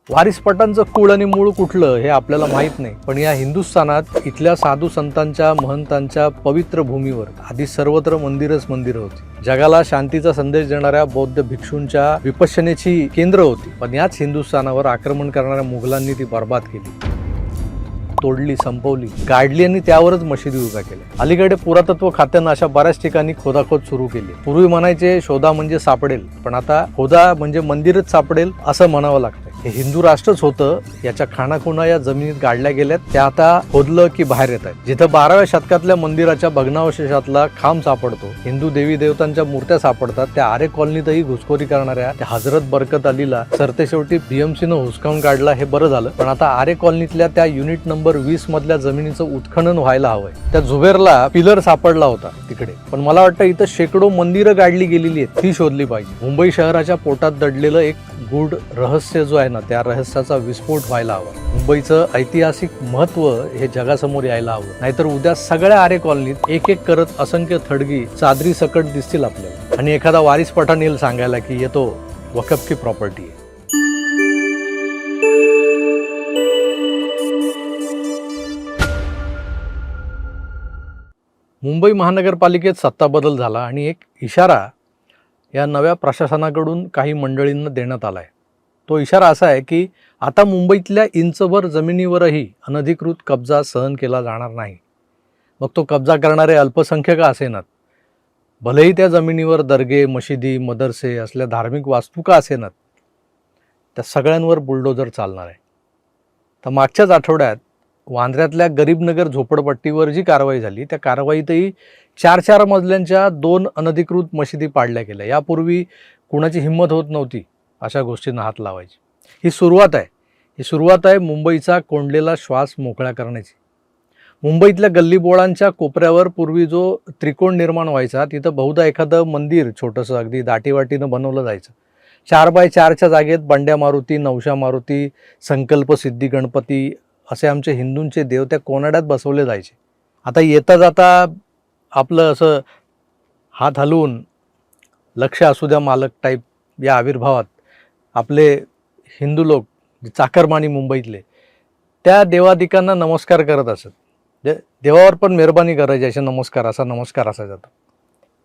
वारिसपटांचं कुळ आणि मूळ कुठलं हे आपल्याला माहीत नाही, पण या हिंदुस्थानात इथल्या साधू संतांच्या महंतांच्या पवित्र भूमीवर आधी सर्वत्र मंदिरच मंदिरं होती. जगाला शांतीचा संदेश देणाऱ्या बौद्ध भिक्षूंच्या विपश्यनेची केंद्र होती. पण याच हिंदुस्थानावर आक्रमण करणाऱ्या मुघलांनी ती बर्बाद केली, तोडली, संपवली, गाडली आणि त्यावरच मशिदी उभ्या केल्या. अलीकडे पुरातत्व खात्यानं अशा बऱ्याच ठिकाणी खोदाखोद सुरू केली. पूर्वी म्हणायचे शोधा म्हणजे सापडेल, पण आता खोदा म्हणजे मंदिरच सापडेल असं म्हणावं लागतं. हे हिंदू राष्ट्रच होतं, याच्या खाणाखुणा या जमिनीत गाडल्या गेल्यात, त्या आता खोदलं की बाहेर येत आहेत. जिथं 12व्या शतकातल्या मंदिराच्या भग्नावशेषातला खांब सापडतो, हिंदू देवी देवतांच्या मूर्त्या सापडतात, त्या आरे कॉलनीतही घुसखोरी करणाऱ्या त्या हजरत बरकत अलीला सरतेशेवटी बीएमसीनं हुसकावून काढला. हे बरं झालं, पण आता आरे कॉलनीतल्या त्या युनिट नंबर 20 मधल्या जमिनीचं उत्खनन व्हायला हवंय. त्या झुबेरला पिलर सापडला होता तिकडे, पण मला वाटतं इथं शेकडो मंदिरं गाडली गेलेली आहेत, ती शोधली पाहिजे. मुंबई शहराच्या पोटात दडलेलं एक गूढ रहस्य जो आहे ना, त्या रहस्याचा विस्फोट व्हायला हवा. मुंबईचं ऐतिहासिक महत्व हे जगासमोर यायला हवं, नाहीतर उद्या सगळ्या आरे कॉलनीत एक एक करत असंख्य थडगी चादरी सकट दिसतील आपल्याला, आणि एखादा वारिस पठाण येईल सांगायला की येतो वकफ की प्रॉपर्टी आहे. मुंबई महानगरपालिकेत सत्ता बदल झाला आणि एक इशारा या नव्या प्रशासनाकडून काही मंडळींना देण्यात आला आहे. तो इशारा असा आहे की आता मुंबईतल्या इंचभर जमिनीवरही अनधिकृत कब्जा सहन केला जाणार नाही. मग तो कब्जा करणारे अल्पसंख्याक असेनात, भलेही त्या जमिनीवर दर्गे, मशिदी, मदरसे असल्या धार्मिक वास्तू का असेनात, त्या सगळ्यांवर बुलडोजर चालणार आहे. तर मागच्याच आठवड्यात वांद्र्यातल्या गरीबनगर झोपडपट्टीवर जी कारवाई झाली, त्या कारवाईतही 4-4 मजल्यांच्या 2 अनधिकृत मशिदी पाडल्या गेल्या. यापूर्वी कुणाची हिंमत होत नव्हती अशा गोष्टींना हात लावायची. ही सुरुवात आहे मुंबईचा कोंडलेला श्वास मोकळा करण्याची. मुंबईतल्या गल्लीबोळांच्या कोपऱ्यावर पूर्वी जो त्रिकोण निर्माण व्हायचा, तिथं बहुधा एखादं मंदिर छोटंसं अगदी दाटीवाटीनं बनवलं जायचं. 4x4च्या जागेत बंड्या मारुती, नवशा मारुती, संकल्प सिद्धी गणपती असे आमचे हिंदूंचे देव त्या कोनाड्यात बसवले जायचे. आता येता जाता आपलं असं हात हलवून लक्ष असू द्या मालक टाईप या आविर्भावात आपले हिंदू लोक चाकरमानी मुंबईतले त्या देवादिकांना नमस्कार करत असत. देवावर पण मेहरबानी करायची, असे नमस्कार असायचा.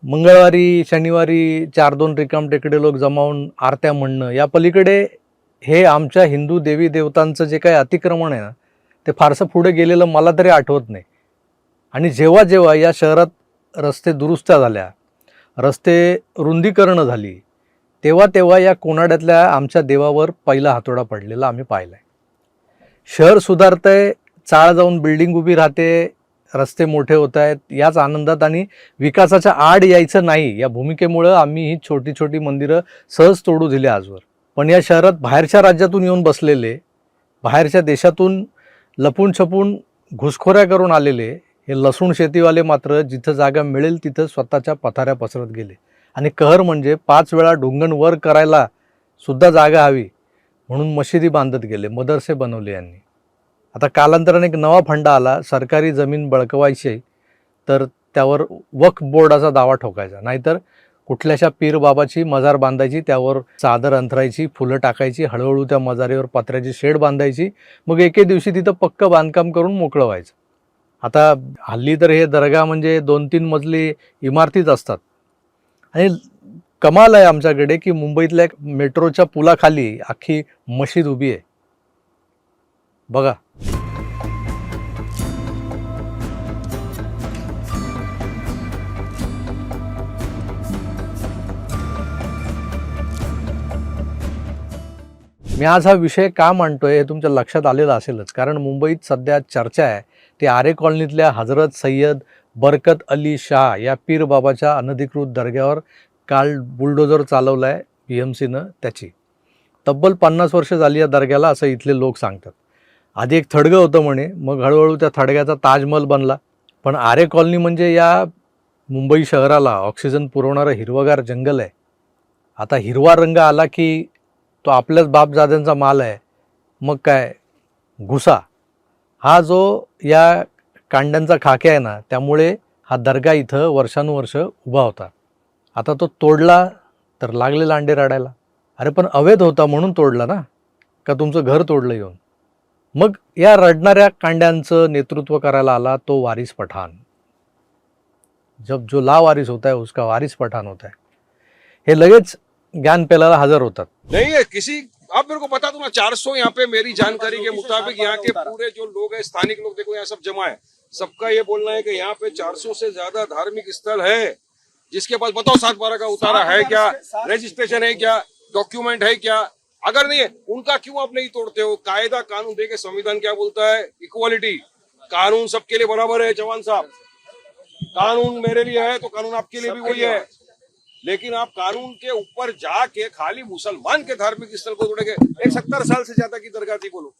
मंगळवारी शनिवारी 4-2 रिकाम टेकडे लोक जमावून आरत्या म्हणणं, या पलीकडे हे आमच्या हिंदू देवी देवतांचं जे काही अतिक्रमण आहे ना, ते फारसं पुढे गेलेलं मला तरी आठवत नाही. आणि जेव्हा जेव्हा या शहरात रस्ते दुरुस्त्या झाल्या, रस्ते रुंदीकरणं झाली, तेव्हा तेव्हा या कोनाड्यातल्या आमच्या देवावर पहिला हातोडा पडलेला आम्ही पाहिला आहे. शहर सुधारतंय, चाळ जाऊन बिल्डिंग उभी राहते, रस्ते मोठे होत आहेत, याच आनंदात आणि विकासाच्या आड यायचं नाही या भूमिकेमुळं आम्ही ही छोटी छोटी मंदिरं सहज तोडू दिली आजवर. पण या शहरात बाहेरच्या राज्यातून येऊन बसलेले, बाहेरच्या देशातून लपून छपून घुसखोऱ्या करून आलेले हे लसूण शेतीवाले मात्र जिथं जागा मिळेल तिथं स्वतःच्या पथाऱ्या पसरत गेले. आणि कहर म्हणजे 5 वेळा ढुंगण वर करायला सुद्धा जागा हवी म्हणून मशिदी बांधत गेले, मदरसे बनवले यांनी. आता कालांतराने एक नवा फंडा आला, सरकारी जमीन बळकवायची तर त्यावर वक्फ बोर्डाचा दावा ठोकायचा, नाहीतर कुठल्याशा पीर बाबाची मजार बांधायची, त्यावर चादर अंथरायची, फुलं टाकायची, हळूहळू त्या मजारीवर पत्र्याची शेड बांधायची, मग एके दिवशी तिथं पक्क बांधकाम करून मोकळं व्हायचं. आता हल्ली तर हे दर्गा म्हणजे 2-3 मजली इमारतीच असतात. आणि कमाल आहे आमच्याकडे की मुंबईतल्या एक मेट्रोच्या पुलाखाली अख्खी मशीद उभी आहे बघा. मी आज हा विषय का मांडतोय हे तुमच्या लक्षात आलेलं असेलच, कारण मुंबईत सध्या चर्चा आहे ती आरे कॉलनीतल्या हजरत सय्यद बरकत अली शाह या पीर बाबाच्या अनधिकृत दर्ग्यावर काल बुलडोजर चालवला आहे BMCनं. त्याची तब्बल 50 वर्ष झाली या दर्ग्याला, असं इथले लोक सांगतात. आधी एक थडगं होतं म्हणे, मग हळूहळू त्या थडग्याचा ताजमहल बनला. पण आरे कॉलनी म्हणजे या मुंबई शहराला ऑक्सिजन पुरवणारं हिरवगार जंगल आहे. आता हिरवा रंग आला की तो आपल्याच बापजाद्यांचा माल आहे. मग काय घुसा हा जो या कांड्यांचा खाके आहे ना, त्यामुळे हा दर्गा इथं वर्षानुवर्ष उभा होता. आता तो तोडला तर लागले लांडे रडायला. अरे पण अवैध होता म्हणून तोडला ना. का तुमचं घर तोडलं येऊन? मग या रडणाऱ्या कांड्यांचं नेतृत्व करायला आला तो वारिस पठाण. जब जो लावारिस होता है उसका वारिस पठाण होता है. हे लगेच ज्ञान पेलाला हजर होतात. नहीं है किसी, आप मेरे को बता दो ना. 400 यहाँ पे मेरी जानकारी के मुताबिक यहाँ के पूरे जो लोग हैं, स्थानिक लोग, देखो यहाँ सब जमा है. सबका ये बोलना है कि यहाँ पे 400 से ज्यादा धार्मिक स्थल है. जिसके पास बताओ 7/12 का उतारा है क्या, रजिस्ट्रेशन है क्या, डॉक्यूमेंट है क्या? अगर नहीं है उनका क्यों आप नहीं तोड़ते हो? कायदा कानून देके संविधान क्या बोलता है? इक्वालिटी. कानून सबके लिए बराबर है चौहान साहब. कानून मेरे लिए है तो कानून आपके लिए भी वही है. लेकिन आप कानून के ऊपर जाके खाली मुसलमान के धार्मिक स्थल को तोड़ेंगे. एक 70 साल से ज्यादा की दरगाह थी, बोलो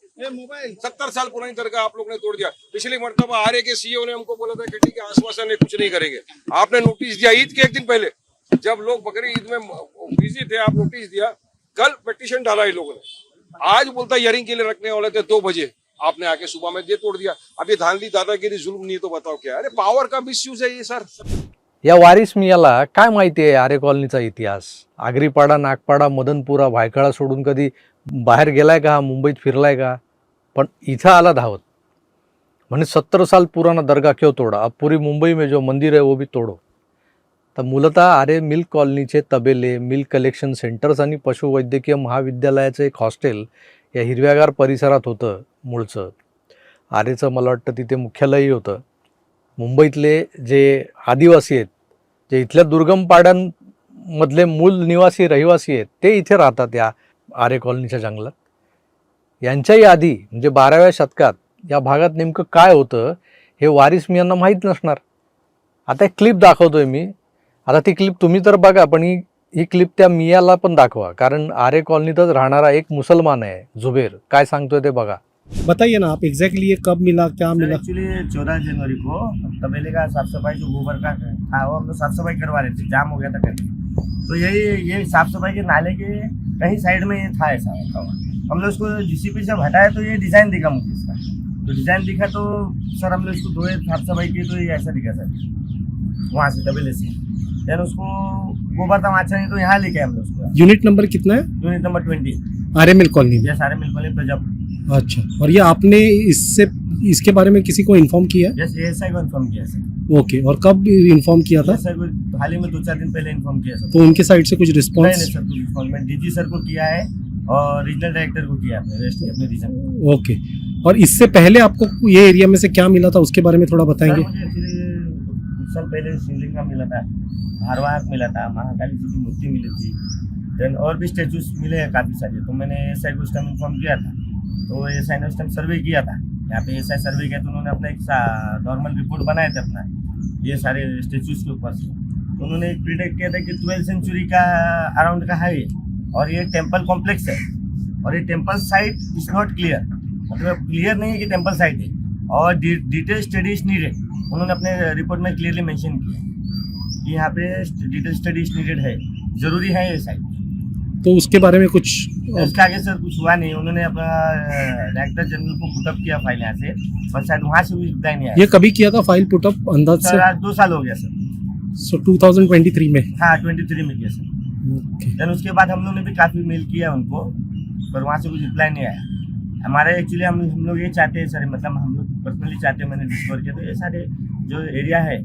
70 साल पुरानी दरगाह आप लोग ने तोड़ दिया. पिछली मरतबा आर्य के सीईओ ने हमको बोला था कि ठीक है आश्वासन है, कुछ नहीं करेंगे. आपने नोटिस दिया ईद के एक दिन पहले, जब लोग बकरी ईद में बिजी थे, आप नोटिस दिया. कल पिटीशन डाला इन लोगों ने. आज बोलता हियरिंग के लिए रखने वाले थे 2 बजे, आपने आके सुबह में ये तोड़ दिया. अब ये धांधली दादागिरी जुल्म नहीं तो बताओ क्या? अरे पावर का मिसयूज है ये सर. या वारिस मियाला काय माहिती आहे आरे कॉलनीचा इतिहास? आगरीपाडा, नागपाडा, मदनपुरा, भायखळा सोडून कधी बाहेर गेलाय का? मुंबईत फिरलाय का? पण इथं आला धावत. म्हणे 70 साल पुराना दरगाह क्यों तोड़ा, अब पूरी मुंबई में जो मंदिर है वो भी तोड़ो. तर मूलतः आरे मिल्क कॉलनीचे तबेले, मिल्क कलेक्शन सेंटर्स आणि पशुवैद्यकीय महाविद्यालयाचं एक हॉस्टेल या हिरव्यागार परिसरात होतं मूळचं. आरेचं मला वाटतं तिथे मुख्यालयही होतं. मुंबईतले जे आदिवासी आहेत, जे इथल्या दुर्गम पाड्यांमधले मूल निवासी रहिवासी आहेत, ते इथे राहतात या आरे कॉलनीच्या जंगलात. यांच्याही आधी म्हणजे 12व्या शतकात या भागात नेमकं काय होतं हे वारिस मियांना माहीत नसणार. आता एक क्लिप दाखवतोय मी. आता ती क्लिप तुम्ही तर बघा, पण ही क्लिप त्या मियाला पण दाखवा, कारण आरे कॉलनीतच राहणारा एक मुसलमान आहे जुबेर. काय सांगतोय ते बघा. बताइए ना आप एग्जैक्टली ये कब मिला, क्या मिला? एक्चुअली 14 जनवरी को तबेले का साफ सफाई जो गोबर का था वो हम लोग साफ सफाई करवा रहे थे, जाम हो गया था कहीं. तो ये साफ सफाई के नाले के कहीं साइड में ये था ऐसा रखा हुआ. हमने उसको जीसीपी से हटाया तो ये डिज़ाइन दिखा मुझे इसका. तो डिज़ाइन दिखा तो सर हमने उसको धोए, साफ सफाई की तो ये ऐसा दिखा सर वहाँ से तबेले से. देन उसको गोबर था अच्छा नहीं तो यहाँ लेके आए हमने उसको. यूनिट नंबर कितना है? Unit number 20. आरे मिल्क कॉलोनी में. ये सारे मिल वाले प्रजाप. अच्छा, और ये आपने इसके बारे में किसी को इन्फॉर्म किया? यस एएसआई को इन्फॉर्म किया सर. ओके, और कब इन्फॉर्म किया था? सर को हाल ही में 2-4 दिन पहले इन्फॉर्म किया सर. तो उनके साइड से कुछ नहीं रिस्पॉन्स? सर, कुछ रिस्पॉन्स मैं डीजी सर को किया है और रीजनल डायरेक्टर को किया है अपने रीजन. ओके, और इससे पहले आपको ये एरिया में से क्या मिला था उसके बारे में थोड़ा बताएंगे? मुझे एक्चुअली कुछ साल पहले शिवलिंग का मिला था, भारवाहक मिला था, महाकाली जी की मूर्ति मिली थी. देन और भी स्टेचूज मिले हैं काफ़ी सारे. तो मैंने एएसआई को उस टाइम इन्फॉर्म किया था. तो एएसआई ने उस टाइम सर्वे किया था यहाँ पे. एएसआई सर्वे किया तो उन्होंने अपना एक नॉर्मल रिपोर्ट बनाए थे अपना ये सारे स्टेचूज के ऊपर से. तो उन्होंने एक प्रिडिक्ट किया था कि 12th सेंचुरी का अराउंड का है ये, और ये टेम्पल कॉम्प्लेक्स है, और ये temple site is not clear. मतलब क्लियर नहीं है कि टेम्पल साइट है, और डिटेल स्टडीज नीडेड. उन्होंने अपने रिपोर्ट में क्लियरली मेंशन किया कि यहाँ पे डिटेल स्टडीज नीडेड है, ज़रूरी है ये साइट. तो उसके बारे में कुछ? इसके आगे सर कुछ हुआ नहीं. उन्होंने अपना डायरेक्टर जनरल को पुटअप किया फाइल यहाँ से, पर शायद वहाँ से भी रिप्लाई नहीं आया. ये कभी किया था फाइल पुटअप अंदाज से? सर आज 2 साल हो गया सर. सो 2023 में? हाँ 23 में किया सर. ओके. देन उसके बाद हम लोग ने भी काफ़ी मेल किया उनको, पर वहाँ से कुछ रिप्लाई नहीं आया. हमारे एक्चुअली हम लोग ये चाहते हैं सर, मतलब हम लोग पर्सनली चाहते हैं, मैंने डिस्कवर किया. तो ये सारे जो एरिया है,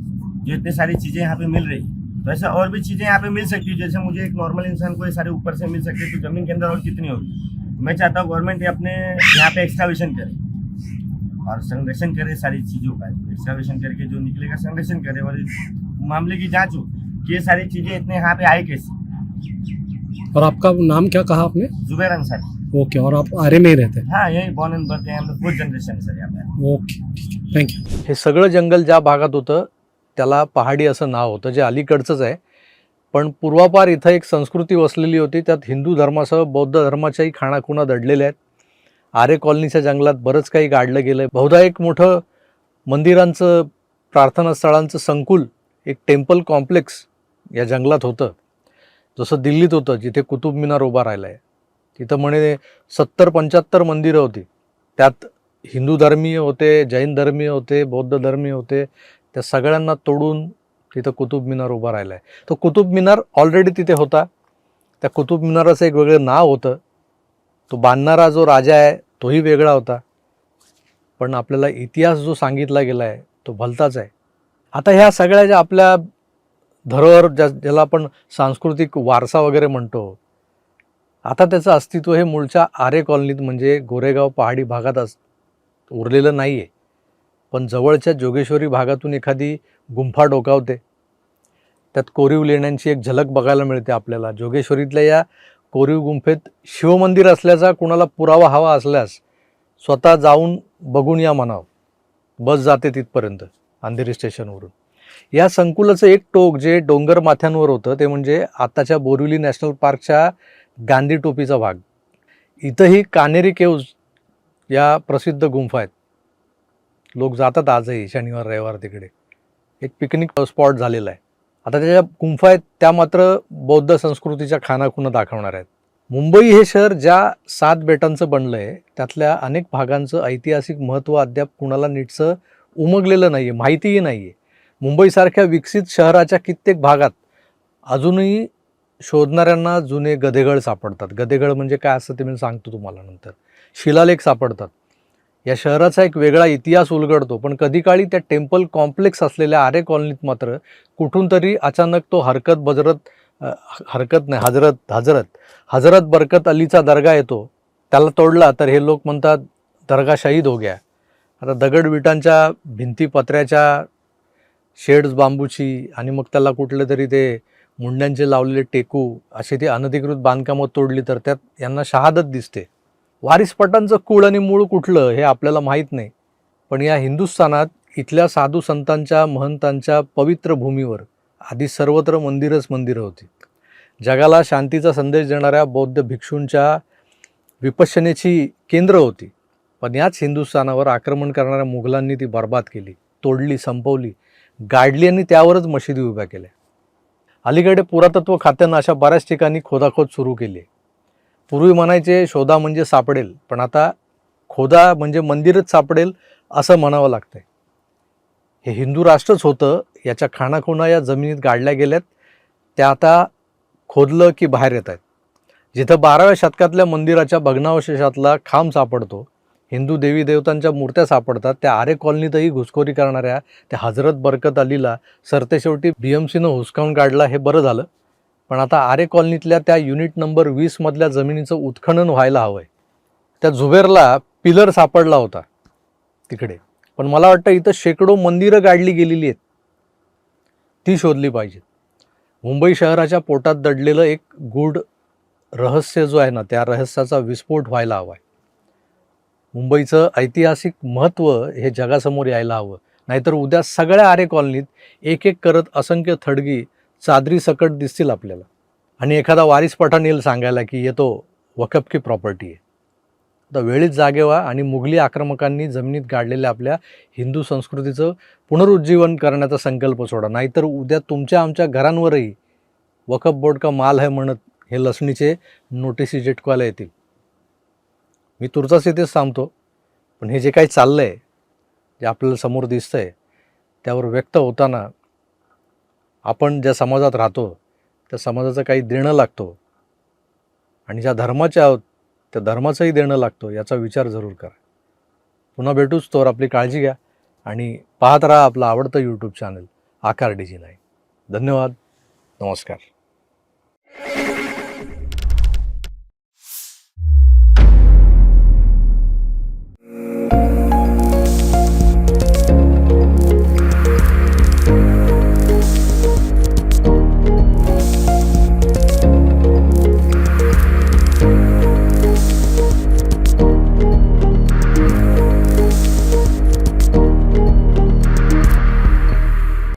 जो इतने सारी चीज़ें यहाँ पे मिल रही, तो ऐसा और भी चीज़ें यहाँ पे मिल सकती है. जैसे मुझे एक नॉर्मल इंसान को ये सारे ऊपर से मिल सकते हैं, तो ज़मीन के अंदर और कितनी होगी. तो मैं चाहता हूँ गवर्नमेंट अपने यहाँ पे एक्सकावेशन करे और संरक्षण करे सारी चीज़ों का. एक्सकावेशन करके जो निकलेगा संरक्षण करे, और मामले की जाँच हो कि ये सारी चीज़ें इतने यहाँ पे आए कैसे. और आपका नाम क्या कहा आपने? जुबैर अंसारी. ओके, और आप आरे में ही रहते हैं? हाँ यही बॉर्न एंड बर्थ है, हम लोग 4th जनरेशन सर यहाँ पे. ओके, ठीक है, थँक यू. हे सगळं जंगल ज्या भागात होतं त्याला पहाडी असं नाव होतं, जे अलीकडचंच आहे. पण पूर्वापार इथं एक संस्कृती वसलेली होती. त्यात हिंदू धर्मासह बौद्ध धर्माच्याही खाणाखुणा दडलेल्या आहेत. आरे कॉलनीच्या जंगलात बरंच काही गाडलं गेलं आहे. बहुधा एक मोठं मंदिरांचं, प्रार्थनास्थळांचं संकुल, एक टेम्पल कॉम्प्लेक्स या जंगलात होतं. जसं दिल्लीत होतं, जिथे कुतुब मिनार उभा राहिला आहे. तिथं म्हणे 70-75 मंदिरं होती. त्यात हिंदू धर्मीय होते, जैन धर्मीय होते, बौद्ध धर्मीय होते. त्या सगळ्यांना तोडून तिथं कुतुब मिनार उभा राहिला आहे. तो कुतुब मिनार ऑलरेडी तिथे होता. त्या कुतुब मिनाराचं एक वेगळं नाव होतं. तो बांधणारा जो राजा आहे तोही वेगळा होता, पण आपल्याला इतिहास जो सांगितला गेला आहे तो भलताच आहे. आता ह्या सगळ्या ज्या आपल्या धरोहर ज्याला आपण सांस्कृतिक वारसा वगैरे म्हणतो, आता त्याचं अस्तित्व हे मूळच्या आरे कॉलनीत म्हणजे गोरेगाव पहाडी भागात उरलेलं नाही आहे. पण जवळच्या जोगेश्वरी भागातून एखादी गुंफा डोकावते, त्यात कोरीव लेण्यांची एक झलक बघायला मिळते आपल्याला. जोगेश्वरीतल्या या कोरीव गुंफेत शिवमंदिर असल्याचा कुणाला पुरावा हवा असल्यास स्वतः जाऊन बघून या म्हणावं. बस जाते तिथपर्यंत अंधेरी स्टेशनवरून. या संकुलाचं एक टोक जे डोंगर माथ्यांवर होतं ते म्हणजे आताच्या बोरिवली नॅशनल पार्कच्या गांधी टोपीचा भाग. इथंही कानेरी केव्ज या प्रसिद्ध गुंफा आहेत. लोक जातात आजही शनिवार रविवार तिकडे. एक पिकनिक स्पॉट झालेला आहे. आता त्याच्या गुंफा आहेत त्या मात्र बौद्ध संस्कृतीच्या खाणाखुणा दाखवणार आहेत. मुंबई हे शहर ज्या 7 बेटांचं बनलं आहे त्यातल्या अनेक भागांचं ऐतिहासिक महत्त्व अद्याप कुणाला नीटसं उमगलेलं नाही आहे, माहितीही नाही आहे. मुंबईसारख्या विकसित शहराच्या कित्येक भागात अजूनही शोधणाऱ्यांना जुने गदेगळ सापडतात. गदेगळ म्हणजे काय असतं ते मी सांगतो तुम्हाला नंतर. शिलालेख सापडतात. या शहराचा एक वेगळा इतिहास उलगडतो. पण कधी काळी त्या टेम्पल कॉम्प्लेक्स असलेल्या आरे कॉलनीत मात्र कुठून तरी अचानक तो हजरत बरकत अलीचा दर्गा येतो. त्याला तोडला तर हे लोक म्हणतात दर्गा शहीद हो गया. आता दगड विटांच्या भिंती पत्र्याच्या, शेड्स बांबूची आणि मग त्याला कुठले तरी ते मुंड्यांचे लावलेले टेकू अशी ती अनधिकृत बांधकामं तोडली तर त्यात यांना शहादत दिसते. वारिस पठांचं कुळ आणि मूळ कुठलं हे आपल्याला माहीत नाही, पण या हिंदुस्थानात इथल्या साधू संतांच्या महंतांच्या पवित्र भूमीवर आधी सर्वत्र मंदिरच मंदिरं होती. जगाला शांतीचा संदेश देणाऱ्या बौद्ध भिक्षूंच्या विपश्यनेची केंद्र होती. पण याच हिंदुस्थानावर आक्रमण करणाऱ्या मुघलांनी ती बर्बाद केली, तोडली, संपवली, गाडली आणि त्यावरच मशिदी उभ्या केल्या. अलीकडे पुरातत्व खात्यानं अशा बऱ्याच ठिकाणी खोदाखोद सुरू केली. पूर्वी म्हणायचे शोधा म्हणजे सापडेल, पण आता खोदा म्हणजे मंदिरच सापडेल असं म्हणावं लागतंय. हे हिंदू राष्ट्रच होतं, याच्या खाणाखुणा या जमिनीत गाडल्या गेल्यात, त्या आता खोदलं की बाहेर येत आहेत. जिथं 12व्या शतकातल्या मंदिराच्या भग्नावशेषातला खांब सापडतो, हिंदू देवी देवतांच्या मूर्त्या सापडतात, त्या आरे कॉलनीतही घुसखोरी करणाऱ्या त्या हजरत बरकत अलीला सरतेशेवटी BMCनं हुसकावून काढला. हे बरं झालं. पण आता आरे कॉलनीतल्या त्या युनिट नंबर 20 मधल्या जमिनीचं उत्खनन व्हायला हवं आहे. त्या झुबेरला पिलर सापडला होता तिकडे, पण मला वाटतं इथं शेकडो मंदिरं गाडली गेलेली आहेत, ती शोधली पाहिजेत. मुंबई शहराच्या पोटात दडलेलं एक गूढ रहस्य जो आहे ना, त्या रहस्याचा विस्फोट व्हायला हवा आहे. मुंबईचं ऐतिहासिक महत्त्व हे जगासमोर यायला हवं. नाहीतर उद्या सगळ्या आरे कॉलनीत एक एक करत असंख्य थडगी चादरी सकट दिसतील आपल्याला. आणि एखादा वारिस पठाण येईल सांगायला की येतो वकफ की प्रॉपर्टी आहे. आता वेळीच जागे व्हा आणि मुघली आक्रमकांनी जमिनीत गाडलेल्या आपल्या हिंदू संस्कृतीचं पुनरुज्जीवन करण्याचा संकल्प सोडा. नाहीतर उद्या तुमच्या आमच्या घरांवरही वकफ बोर्ड का माल है म्हणत हे लसणीचे नोटिसी चिटकवायला येतील. मी तुर्तास इथेच थांबतो. पण हे जे काही चाललं आहे, जे आपल्याला समोर दिसतंय, त्यावर व्यक्त होताना आपण ज्या समाजात राहतो त्या समाजाचं काही देणं लागतो आणि ज्या धर्माचे आहोत त्या धर्माचंही देणं लागतो, याचा विचार जरूर करा. पुन्हा भेटूच, तोवर आपली काळजी घ्या आणि पाहत राहा आपलं आवडतं यूट्यूब चॅनल आकार DG9. धन्यवाद. नमस्कार.